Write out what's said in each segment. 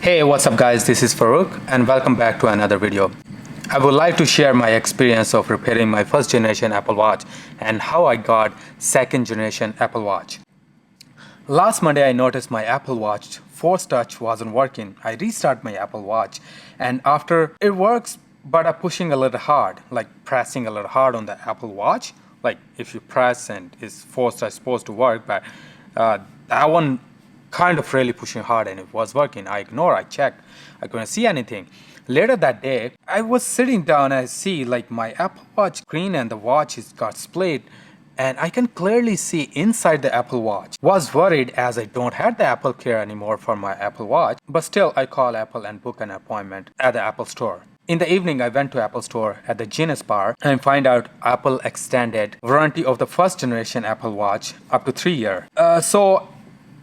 Hey, what's up guys, this is Farooq and welcome back to another video. I would like to share my experience of repairing my first generation Apple Watch and how I got second generation Apple Watch. Last Monday I noticed my Apple Watch Force Touch wasn't working. I restarted my Apple Watch and after it works, but I'm pushing a little hard, like pressing a little hard on the Apple Watch. Like if you press and it's Force Touch supposed to work, but that one kind of really pushing hard and it was working. I ignore, I check, I couldn't see anything. Later that day, I was sitting down and I see like my Apple Watch screen and the watch is got split and I can clearly see inside the Apple Watch. Was worried as I don't have the Apple Care anymore for my Apple Watch, but still I call Apple and book an appointment at the Apple Store. In the evening, I went to Apple Store at the Genius Bar and find out Apple extended warranty of the first generation Apple Watch up to 3 years. So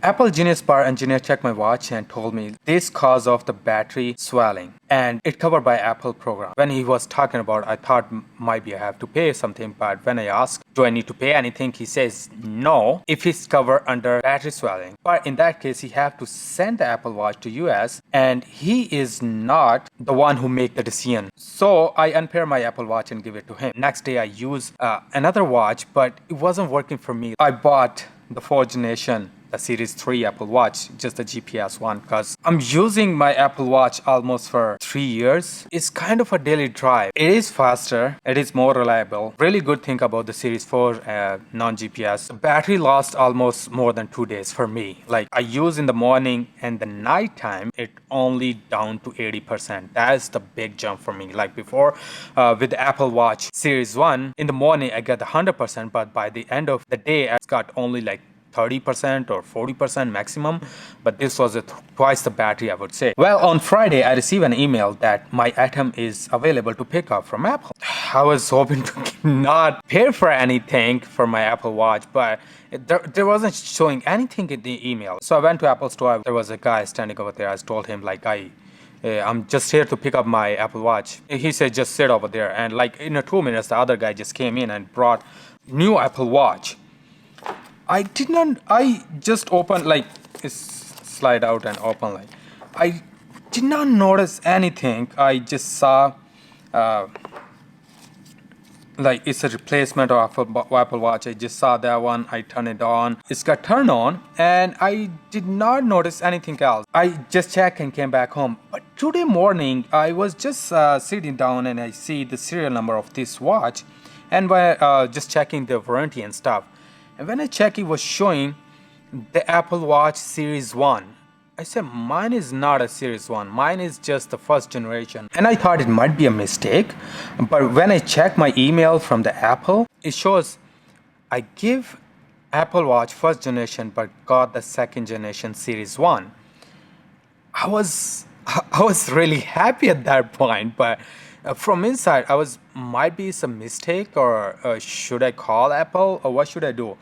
Apple Genius Bar engineer checked my watch and told me this cause of the battery swelling and it covered by Apple program. When he was talking about, I thought might be I have to pay something, but when I asked, do I need to pay anything? He says no, if it's covered under battery swelling. But in that case, he have to send the Apple Watch to US and he is not the one who make the decision. So I unpair my Apple Watch and give it to him. Next day I use another watch, but it wasn't working for me. I bought the 4th generation the Series 3 Apple Watch, just the GPS one, because I'm using my Apple Watch almost for 3 years. It's kind of a daily drive. It is faster, it is more reliable. Really good thing about the Series 4 non-GPS. The battery lasts almost more than 2 days for me. Like I use in the morning and the night time, it only down to 80%. That's the big jump for me. Like before with the Apple Watch Series 1, in the morning I get the 100%, but by the end of the day, it's got only like 30% or 40% maximum, but this was twice the battery, I would say. Well, on Friday, I received an email that my item is available to pick up from Apple. I was hoping to not pay for anything for my Apple Watch, but there wasn't showing anything in the email. So I went to Apple Store. There was a guy standing over there. I told him like, I'm just here to pick up my Apple Watch. He said, just sit over there. And like in 2 minutes, the other guy just came in and brought new Apple Watch. I just opened, like, it's slide out and open, like, I did not notice anything. I just saw, like, it's a replacement of Apple Watch. I just saw that one, I turned it on. It's got turned on, and I did not notice anything else. I just checked and came back home. But today morning, I was just sitting down and I see the serial number of this watch, and just checking the warranty and stuff. And when I checked, it was showing the Apple Watch Series 1. I said, mine is not a Series 1. Mine is just the first generation. And I thought it might be a mistake. But when I checked my email from the Apple, it shows I give Apple Watch first generation, but got the second generation Series 1. I was really happy at that point, but from inside, might be some mistake, or should I call Apple, or what should I do?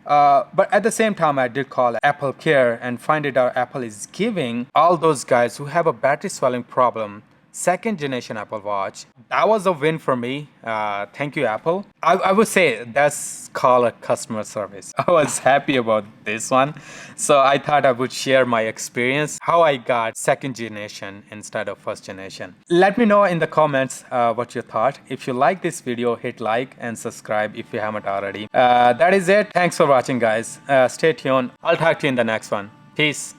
But at the same time, I did call Apple Care and find it out Apple is giving all those guys who have a battery swelling problem second generation Apple Watch. That was a win for me. Thank you, Apple. I would say that's called a customer service. I was happy about this one. So I thought I would share my experience, how I got second generation instead of first generation. Let me know in the comments what you thought. If you like this video, hit like and subscribe if you haven't already. That is it. Thanks for watching, guys. Stay tuned. I'll talk to you in the next one. Peace.